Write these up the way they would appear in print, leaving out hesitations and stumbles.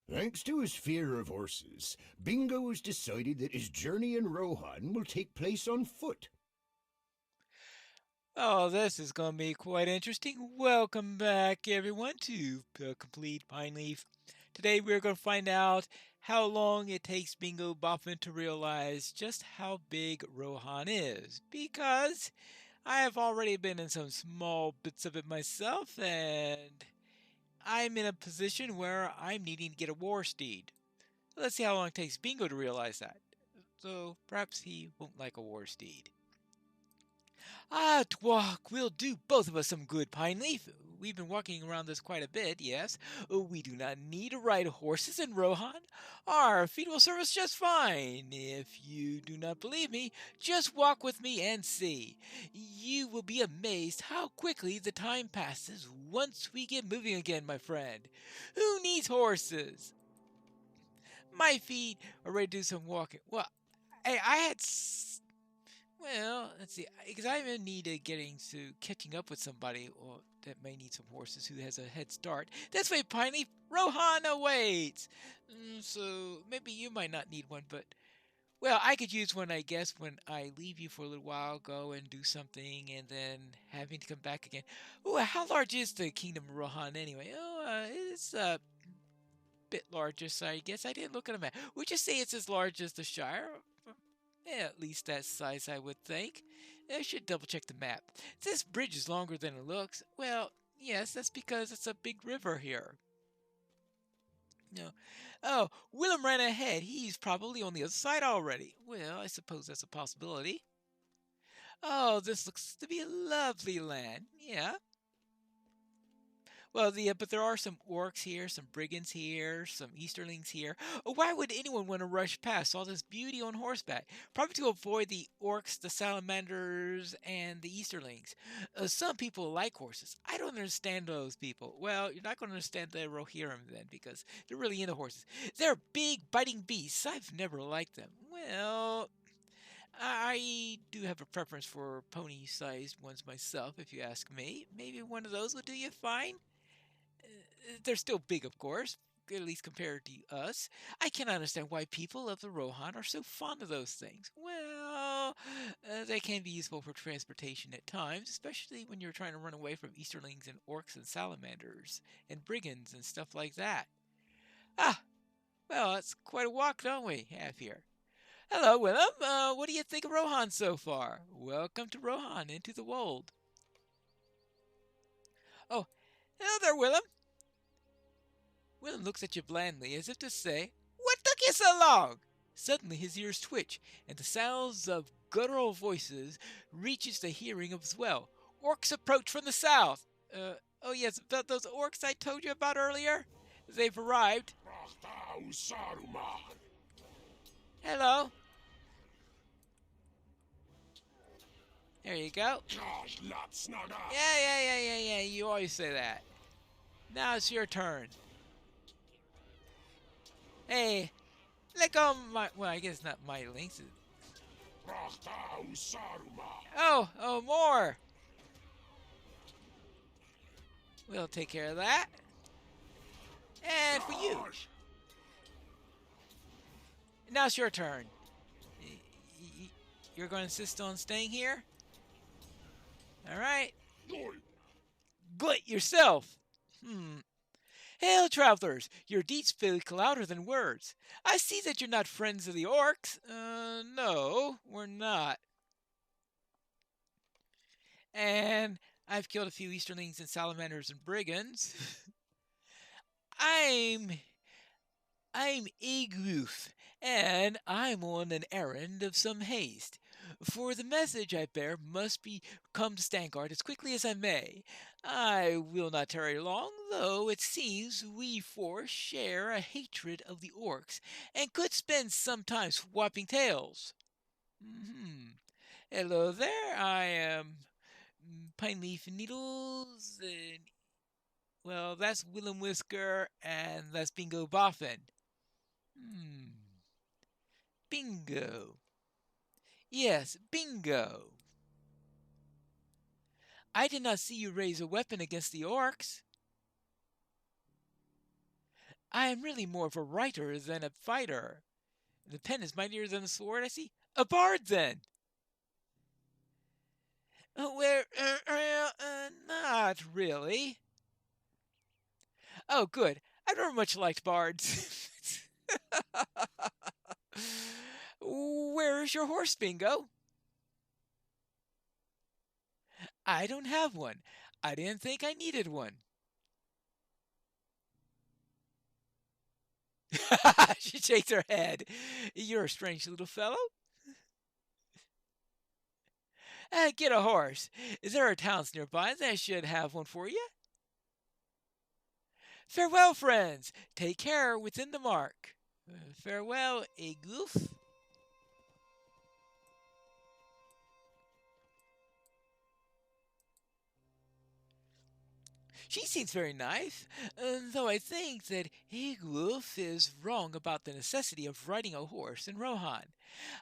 Thanks to his fear of horses, Bingo has decided that his journey in Rohan will take place on foot. Oh, this is going to be quite interesting. Welcome back, everyone, to the Complete Pineleaf. Today, we're going to find out how long it takes Bingo Boffin to realize just how big Rohan is. Because I have already been in some small bits of it myself, and I'm in a position where I'm needing to get a war steed. Let's see how long it takes Bingo to realize that. So, perhaps he won't like a war steed. Ah, walk, we'll do both of us some good, Pine Leaf. We've been walking around this quite a bit, yes. We do not need to ride horses in Rohan. Our feet will serve us just fine. If you do not believe me, just walk with me and see. You will be amazed how quickly the time passes once we get moving again, my friend. Who needs horses? My feet are ready to do some walking. Well, I had well, let's see, because I'm in need of getting to catching up with somebody or that may need some horses who has a head start. That's why Piney Rohan awaits. So maybe you might not need one, but well, I could use one, I guess, when I leave you for a little while, go and do something, and then having to come back again. Oh, how large is the Kingdom of Rohan anyway? Oh, it's a bit larger, so I guess I didn't look at a map. Would you say it's as large as the Shire? Yeah, at least that size, I would think. I should double check the map. This bridge is longer than it looks. Well, yes, that's because it's a big river here. No. Oh, Willem ran ahead. He's probably on the other side already. Well, I suppose that's a possibility. Oh, this looks to be a lovely land. Yeah, well, but there are some orcs here, some brigands here, some easterlings here. Why would anyone want to rush past all this beauty on horseback? Probably to avoid the orcs, the salamanders, and the easterlings. Some people like horses. I don't understand those people. Well, you're not going to understand the Rohirrim then, because they're really into horses. They're big, biting beasts. I've never liked them. Well, I do have a preference for pony-sized ones myself, if you ask me. Maybe one of those would do you fine. They're still big, of course, at least compared to us. I cannot understand why people of the Rohan are so fond of those things. Well, they can be useful for transportation at times, especially when you're trying to run away from Easterlings and orcs and salamanders and brigands and stuff like that. Ah, well, it's quite a walk, don't we, have here? Hello, Willem. What do you think of Rohan so far? Welcome to Rohan, into the wold. Oh, hello there, Willem. Willem looks at you blandly, as if to say, "What took you so long?" Suddenly his ears twitch, and the sounds of guttural voices reaches the hearing as well. Orcs approach from the south. Oh yes, about those orcs I told you about earlier? They've arrived. Hello. There you go. Yeah. You always say that. Now it's your turn. Hey, let go of my... Well, I guess not my links. Oh, more. We'll take care of that. And for you. Now it's your turn. You're going to insist on staying here? All right. Glit yourself. Hail, travelers! Your deeds speak louder than words. I see that you're not friends of the orcs. No, we're not. And I've killed a few easterlings and salamanders and brigands. I'm I'm Egloof, and I'm on an errand of some haste. For the message I bear must be come to Stangard as quickly as I may. I will not tarry long, though it seems we four share a hatred of the orcs, and could spend some time swapping tales. Hmm. Hello there, I am Pine Leaf Needles, and well, that's Willem Whisker, and that's Bingo Boffin. Hmm. Bingo. Yes, bingo. I did not see you raise a weapon against the orcs. I am really more of a writer than a fighter. The pen is mightier than the sword, I see. A bard, then! Not really. Oh, good. I've never much liked bards. Where's your horse, Bingo? I don't have one. I didn't think I needed one. She shakes her head. You're a strange little fellow. Get a horse. Is there a town nearby that should have one for you? Farewell, friends. Take care within the mark. Farewell, a goof. She seems very nice, though I think that Higwolf is wrong about the necessity of riding a horse in Rohan.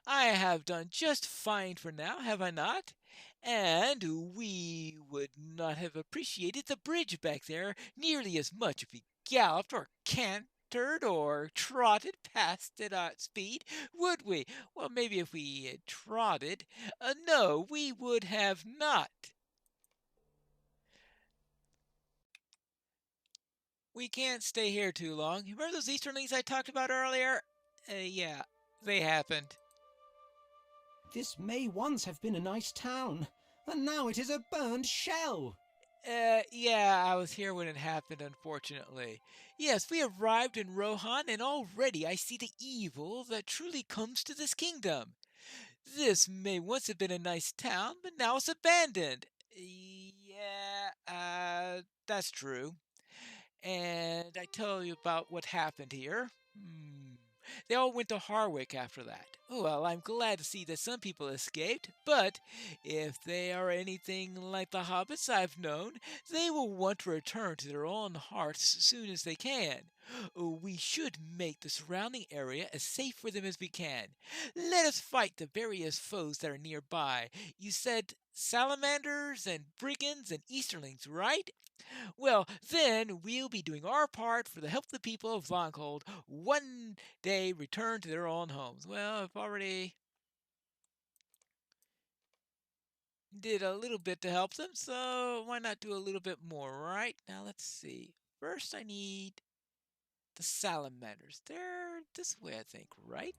I have done just fine for now, have I not? And we would not have appreciated the bridge back there nearly as much if we galloped or cantered or trotted past it at speed, would we? Well, maybe if we had trotted. No, we would have not. We can't stay here too long. Remember those Easterlings I talked about earlier? Yeah, they happened. This may once have been a nice town, and now it is a burned shell. Yeah, I was here when it happened, unfortunately. Yes, we arrived in Rohan, and already I see the evil that truly comes to this kingdom. This may once have been a nice town, but now it's abandoned. Yeah, that's true. And I tell you about what happened here. They all went to Harwick after that. Well, I'm glad to see that some people escaped, but if they are anything like the hobbits I've known, they will want to return to their own hearths as soon as they can. We should make the surrounding area as safe for them as we can. Let us fight the various foes that are nearby. You said salamanders and brigands and easterlings, right? Well, then we'll be doing our part for the help of the people of Longhold one day return to their own homes. Well, I've already did a little bit to help them, so why not do a little bit more, right? Now let's see. First I need the salamanders. They're this way, I think, right?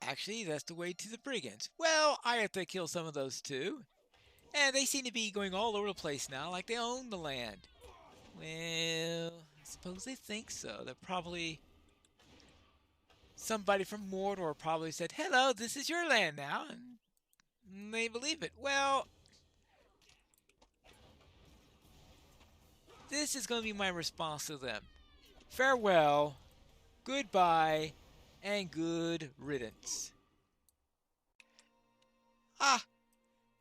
Actually, that's the way to the brigands. Well, I have to kill some of those too. And they seem to be going all over the place now, like they own the land. Well, I suppose they think so. They're probably somebody from Mordor probably said, "Hello, this is your land now," and they believe it. Well, this is going to be my response to them. Farewell, goodbye, and good riddance. Ah,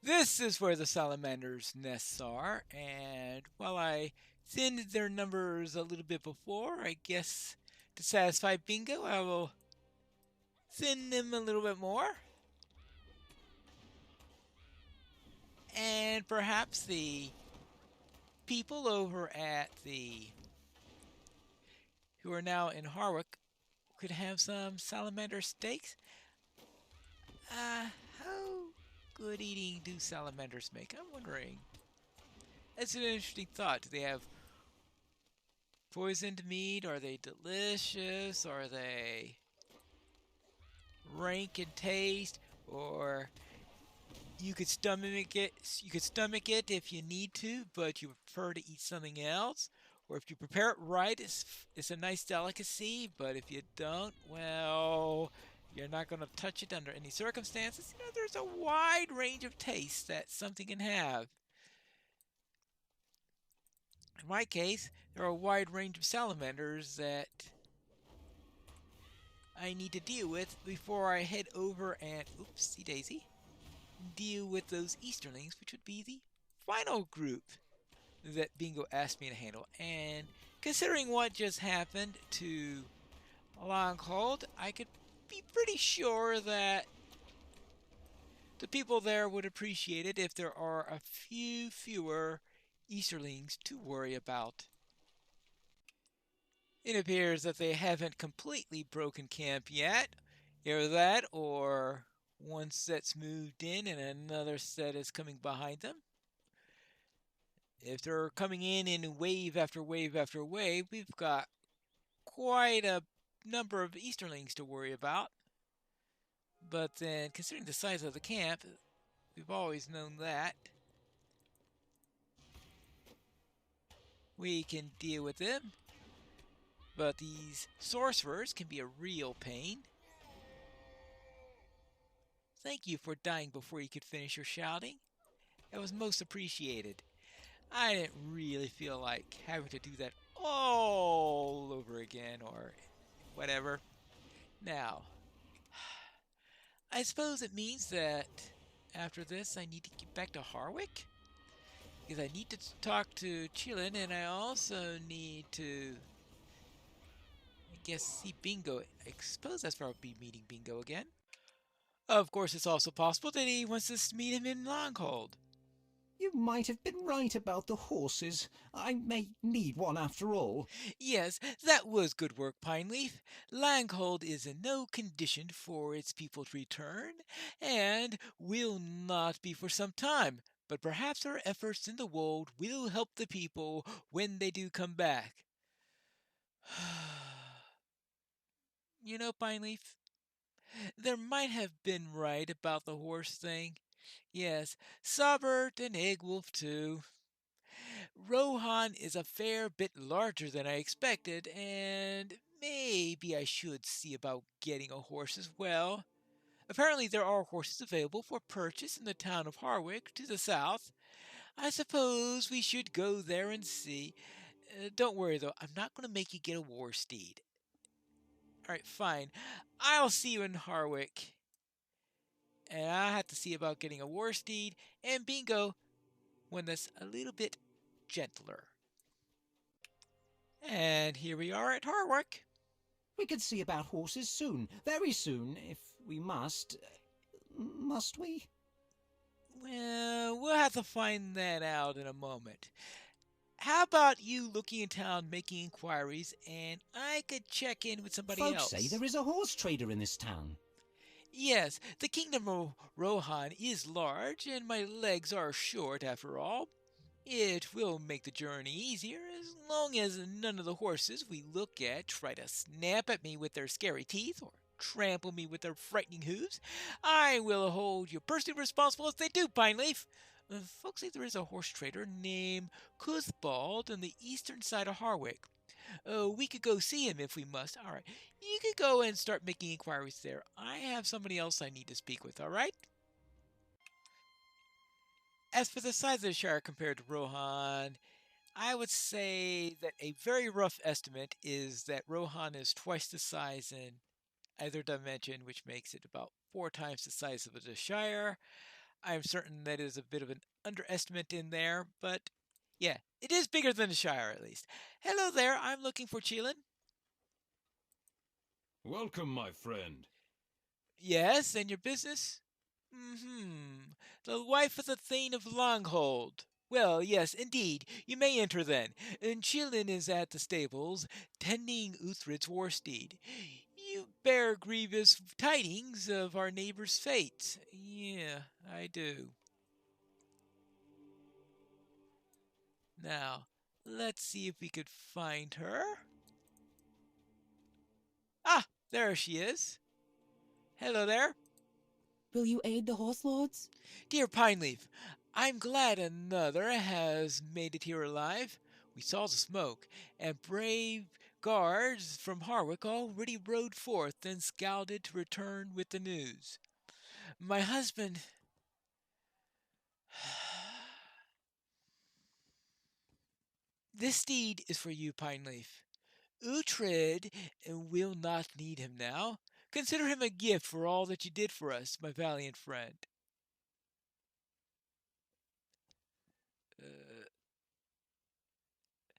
this is where the salamanders' nests are, and while I thinned their numbers a little bit before, I guess to satisfy Bingo, I will thin them a little bit more. And perhaps the people over at the who are now in Harwick could have some salamander steaks. How good eating do salamanders make? I'm wondering. That's an interesting thought. Do they have poisoned meat? Are they delicious? Are they rank in taste? Or you could stomach it. You could stomach it if you need to, but you prefer to eat something else. Or if you prepare it right, it's a nice delicacy. But if you don't, well, you're not going to touch it under any circumstances. You know, there's a wide range of tastes that something can have. In my case, there are a wide range of salamanders that I need to deal with before I head over and, oopsie daisy, deal with those Easterlings, which would be the final group that Bingo asked me to handle. And considering what just happened to Longhold, I could be pretty sure that the people there would appreciate it if there are a few fewer Easterlings to worry about. It appears that they haven't completely broken camp yet. Either that, or one set's moved in and another set is coming behind them. If they're coming in wave after wave after wave, we've got quite a number of Easterlings to worry about. But then, considering the size of the camp, we've always known that. We can deal with them. But these sorcerers can be a real pain. Thank you for dying before you could finish your shouting. That was most appreciated. I didn't really feel like having to do that all over again or whatever. Now, I suppose it means that after this I need to get back to Harwick? Because I need to talk to Chillin and I also need to, I guess, see Bingo. I suppose that's where I'll be meeting Bingo again. Of course, it's also possible that he wants us to meet him in Longhold. You might have been right about the horses. I may need one after all. Yes, that was good work, Pineleaf. Langhold is in no condition for its people to return, and will not be for some time. But perhaps our efforts in the wold will help the people when they do come back. You know, Pineleaf, there might have been right about the horse thing. Yes, Sobert and Eggwolf too. Rohan is a fair bit larger than I expected, and maybe I should see about getting a horse as well. Apparently, there are horses available for purchase in the town of Harwick to the south. I suppose we should go there and see. Don't worry though, I'm not going to make you get a war steed. Alright, fine. I'll see you in Harwick. And I have to see about getting a war steed and bingo one that's a little bit gentler. And here we are at Harwick. We could see about horses soon, very soon, if we must. Must we? Well, we'll have to find that out in a moment. How about you looking in town making inquiries, and I could check in with somebody Folks else? say there is a horse trader in this town. Yes, the kingdom of Rohan is large, and my legs are short after all. It will make the journey easier as long as none of the horses we look at try to snap at me with their scary teeth or trample me with their frightening hooves. I will hold you personally responsible if they do, Pineleaf. Folks say there is a horse trader named Cuthbald on the eastern side of Harwick. We could go see him if we must. All right, you could go and start making inquiries there. I have somebody else I need to speak with, all right? As for the size of the Shire compared to Rohan, I would say that a very rough estimate is that Rohan is twice the size in either dimension, which makes it about 4 times the size of the Shire. I'm certain that is a bit of an underestimate in there, but yeah, it is bigger than the Shire at least. Hello there, I'm looking for Cheelin. Welcome, my friend. Yes, and your business? Mm-hmm. The wife of the Thane of Longhold. Well, yes, indeed. You may enter then. And Chillin is at the stables, tending Uthred's war steed. You bear grievous tidings of our neighbor's fate. Yeah, I do. Now, let's see if we could find her. Ah, there she is. Hello there. Will you aid the horse lords? Dear Pineleaf, I'm glad another has made it here alive. We saw the smoke, and brave guards from Harwick already rode forth and scouted to return with the news. My husband. This steed is for you, Pineleaf. Uhtred will not need him now. Consider him a gift for all that you did for us, my valiant friend.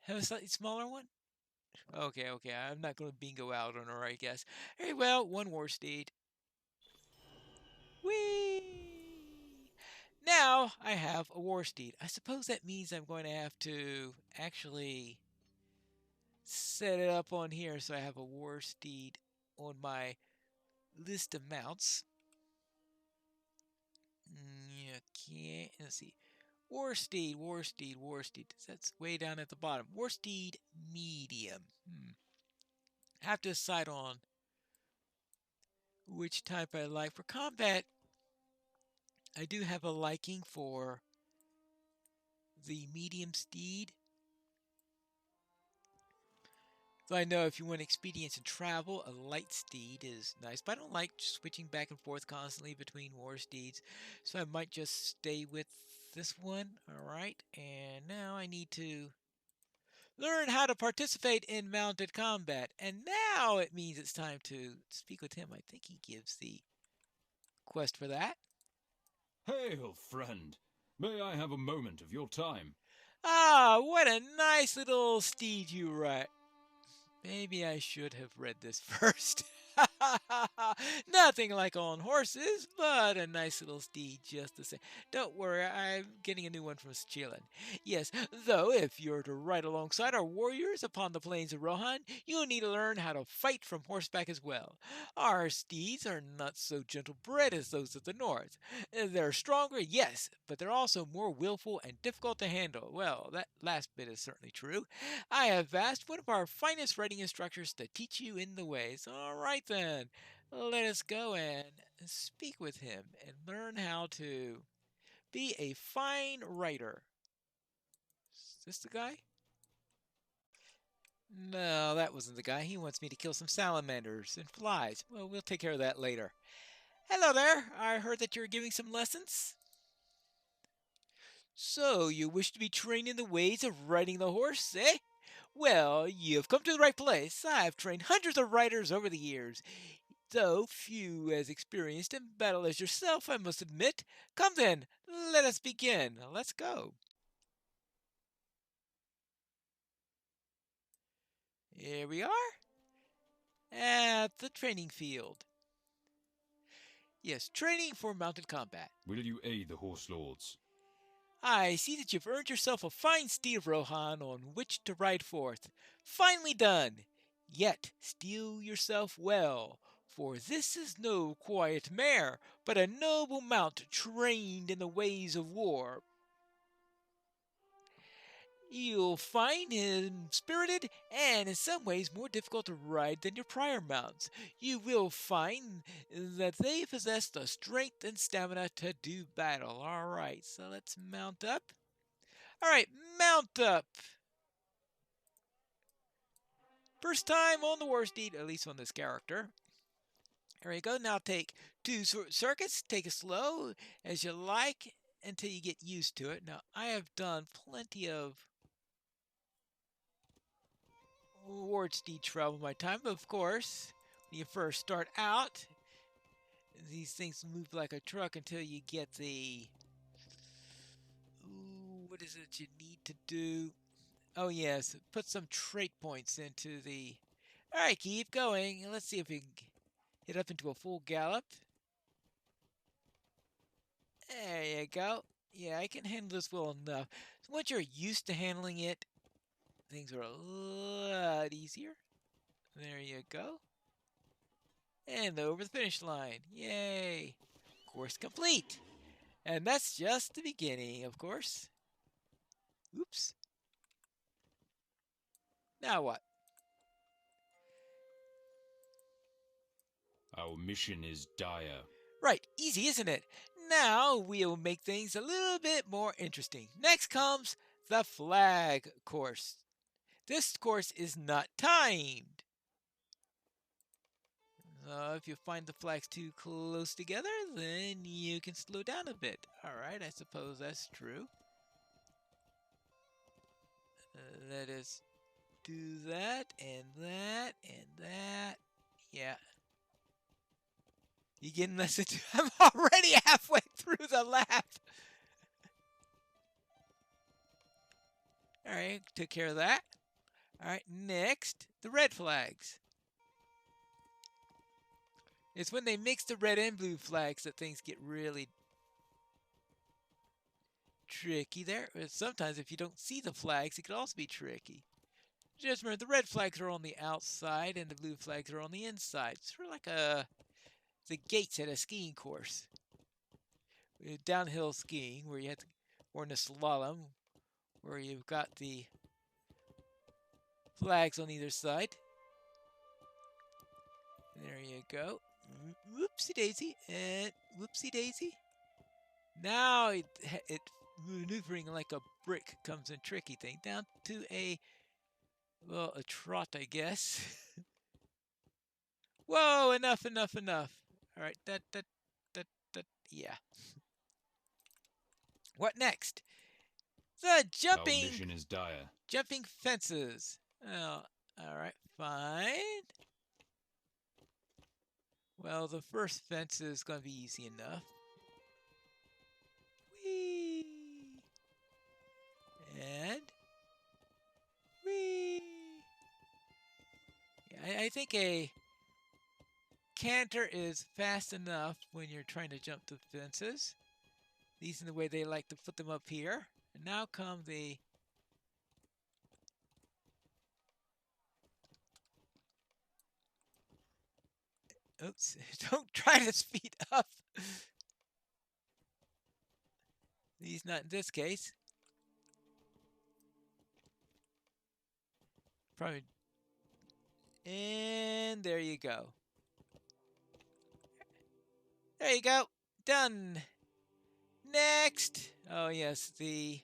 Have a slightly smaller one? Okay, I'm not going to bingo out on her, I guess. Very well, one war steed. Whee! Now I have a war steed. I suppose that means I'm going to have to actually set it up on here so I have a war steed on my list of mounts. Okay, let's see. War steed. That's way down at the bottom. War steed medium. I have to decide on which type I like. For combat, I do have a liking for the medium steed. So I know if you want expedience and travel, a light steed is nice. But I don't like switching back and forth constantly between war steeds. So I might just stay with this one. Alright, and now I need to learn how to participate in mounted combat. And now it means it's time to speak with him. I think he gives the quest for that. Hail, friend. May I have a moment of your time? Ah, what a nice little steed you ride. Maybe I should have read this first. Nothing like on horses, but a nice little steed just the same. Don't worry, I'm getting a new one from Chilin. Yes, though if you're to ride alongside our warriors upon the plains of Rohan, you'll need to learn how to fight from horseback as well. Our steeds are not so gentle-bred as those of the north. They're stronger, yes, but they're also more willful and difficult to handle. Well, that last bit is certainly true. I have asked one of our finest riding instructors to teach you in the ways. All right then, let us go and speak with him and learn how to be a fine rider. Is this the guy? No, that wasn't the guy. He wants me to kill some salamanders and flies. Well, we'll take care of that later. Hello there. I heard that you're giving some lessons. So, you wish to be trained in the ways of riding the horse, eh? Well, you've come to the right place. I've trained hundreds of riders over the years, though few as experienced in battle as yourself, I must admit. Come then, let us begin. Let's go. Here we are, at the training field. Yes, training for mounted combat. Will you aid the horse lords? I see that you've earned yourself a fine steed of Rohan on which to ride forth. Finely done! Yet steel yourself well, for this is no quiet mare, but a noble mount trained in the ways of war. You'll find him spirited and in some ways more difficult to ride than your prior mounts. You will find that they possess the strength and stamina to do battle. Alright, so let's mount up. Alright, mount up. First time on the war steed, at least on this character. There you go. Now take 2 circuits. Take it slow as you like until you get used to it. Now, I have done plenty of war steed travel in my time, but of course, when you first start out, these things move like a truck until you get the... Ooh, what is it you need to do? Oh yes, put some trait points into the... Alright, keep going. Let's see if we can hit up into a full gallop. There you go. Yeah, I can handle this well enough. So once you're used to handling it, things are a lot easier. There you go. And over the finish line. Yay! Course complete. And that's just the beginning, of course. Oops. Now what? Our mission is dire. Right, easy, isn't it? Now we'll make things a little bit more interesting. Next comes the flag course. This course is not timed. If you find the flags too close together, then you can slow down a bit. Alright, I suppose that's true. Let us do that, and that, and that. Yeah. You getting less into... I'm already halfway through the lap. Alright, took care of that. Alright, next, the red flags. It's when they mix the red and blue flags that things get really tricky there. Sometimes if you don't see the flags, it can also be tricky. Just remember, the red flags are on the outside and the blue flags are on the inside. It's sort of like the gates at a skiing course. Downhill skiing, where you have to, or in a slalom, where you've got the flags on either side. There you go. Whoopsie daisy and whoopsie daisy. Now it maneuvering like a brick comes a tricky thing. Down to a trot, I guess. Whoa! Enough! All right, that. Yeah. What next? The Our mission is dire. jumping fences. Oh, all right, fine. Well, the first fence is going to be easy enough. Whee! And whee! Yeah, I think a canter is fast enough when you're trying to jump the fences. These are the way they like to put them up here. And now come the oops, don't try to speed up. These not in this case. Probably. And there you go. There you go. Done. Next. Oh, yes, the...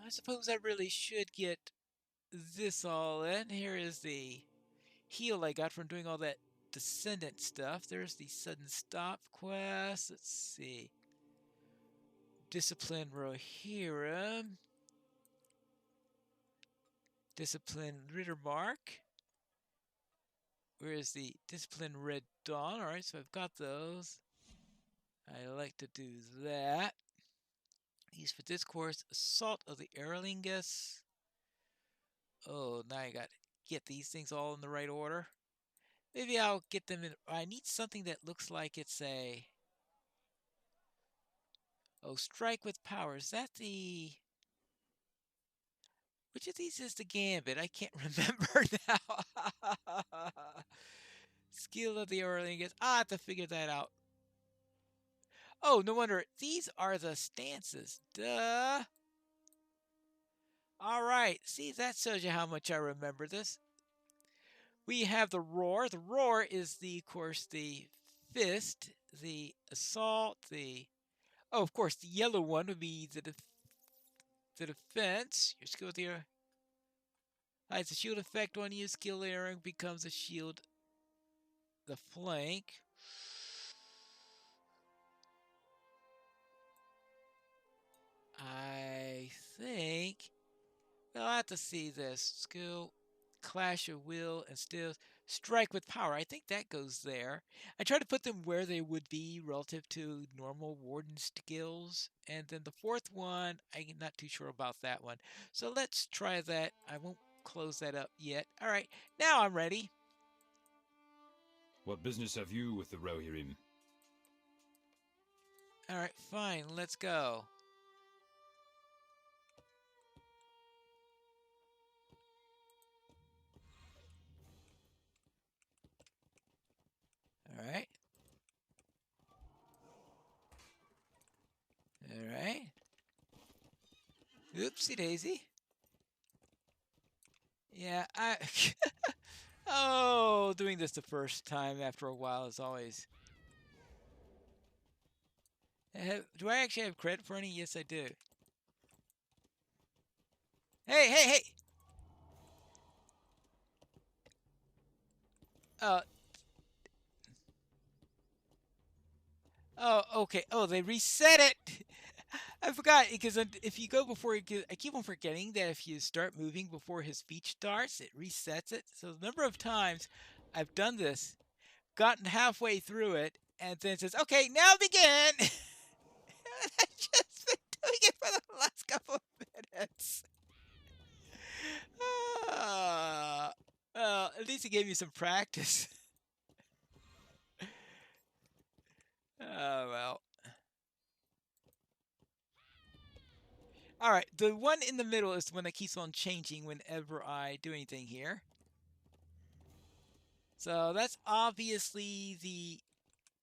I suppose I really should get this all in. Here is the heal I got from doing all that descendant stuff. There's the sudden stop quest. Let's see. Discipline Rohirrim. Discipline Rittermark. Where is the Discipline Red Dawn? Alright, so I've got those. I like to do that. Use for this course, Assault of the Erlingus. Oh, now I got to get these things all in the right order. Maybe I'll get them in. I need something that looks like it's a... Oh, Strike with Power. Is that the... Which of these is the Gambit? I can't remember now. Skill of the Erlingus. I have to figure that out. Oh, no wonder. These are the stances. Duh. All right. See, that shows you how much I remember this. We have the Roar. The Roar is the, of course, the Fist, the Assault, the... Oh, of course, the yellow one would be the defense. Your skill there hides the shield effect on you. Skill area becomes a shield. The flank. I think I'll have to see this. Skill, Clash of Will, and still Strike with Power. I think that goes there. I try to put them where they would be relative to normal Warden skills. And then the fourth one, I'm not too sure about that one. So let's try that. I won't close that up yet. All right, now I'm ready. What business have you with the Rohirrim? All right, fine. Let's go. All right. All right. Oopsie daisy. Yeah, oh, doing this the first time after a while is always... Do I actually have credit for any? Yes, I do. Hey! Oh, okay. Oh, they reset it! I forgot, because if you go before... I keep on forgetting that if you start moving before his speech starts, it resets it. So the number of times I've done this, gotten halfway through it, and then it says, okay, now begin! I've just been doing it for the last couple of minutes. Well, at least it gave me some practice. Oh, well. All right, the one in the middle is the one that keeps on changing whenever I do anything here. So that's obviously the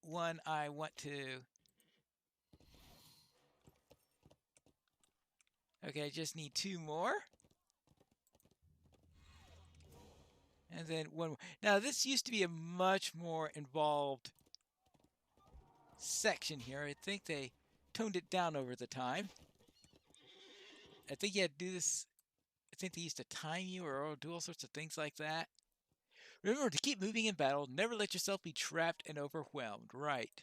one I want to. Okay, I just need 2 more. And then 1 more. Now, this used to be a much more involved section here. I think they toned it down over the time. I think you had to do this. I think they used to time you or do all sorts of things like that. Remember to keep moving in battle. Never let yourself be trapped and overwhelmed. Right.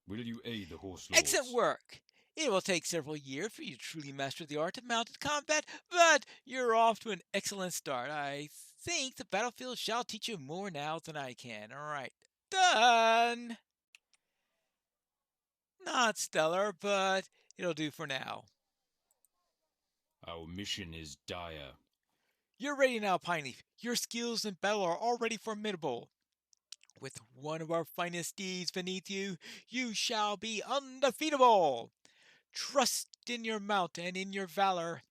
Will you aid the horse lords? Excellent work! It will take several years for you to truly master the art of mounted combat, but you're off to an excellent start. I think the battlefield shall teach you more now than I can. Alright. Done! Not stellar, but it'll do for now. Our mission is dire. You're ready now, Pineleaf. Your skills in battle are already formidable. With one of our finest steeds beneath you, you shall be undefeatable. Trust in your mount and in your valor,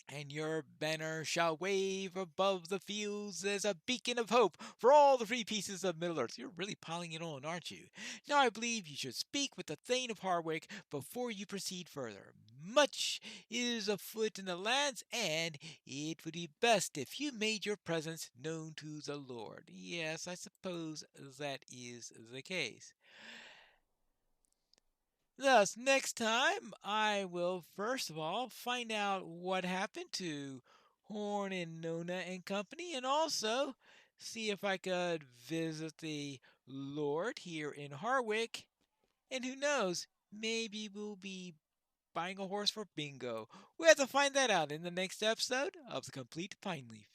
and your banner shall wave above the fields as a beacon of hope for all the free pieces of Middle-earth. You're really piling it on, aren't you? Now I believe you should speak with the Thane of Harwick before you proceed further. Much is afoot in the lands, and it would be best if you made your presence known to the Lord. Yes, I suppose that is the case. Thus, next time, I will first of all find out what happened to Horn and Nona and company, and also see if I could visit the Lord here in Harwick. And who knows, maybe we'll be buying a horse for Bingo. We have to find that out in the next episode of The Complete Pineleaf.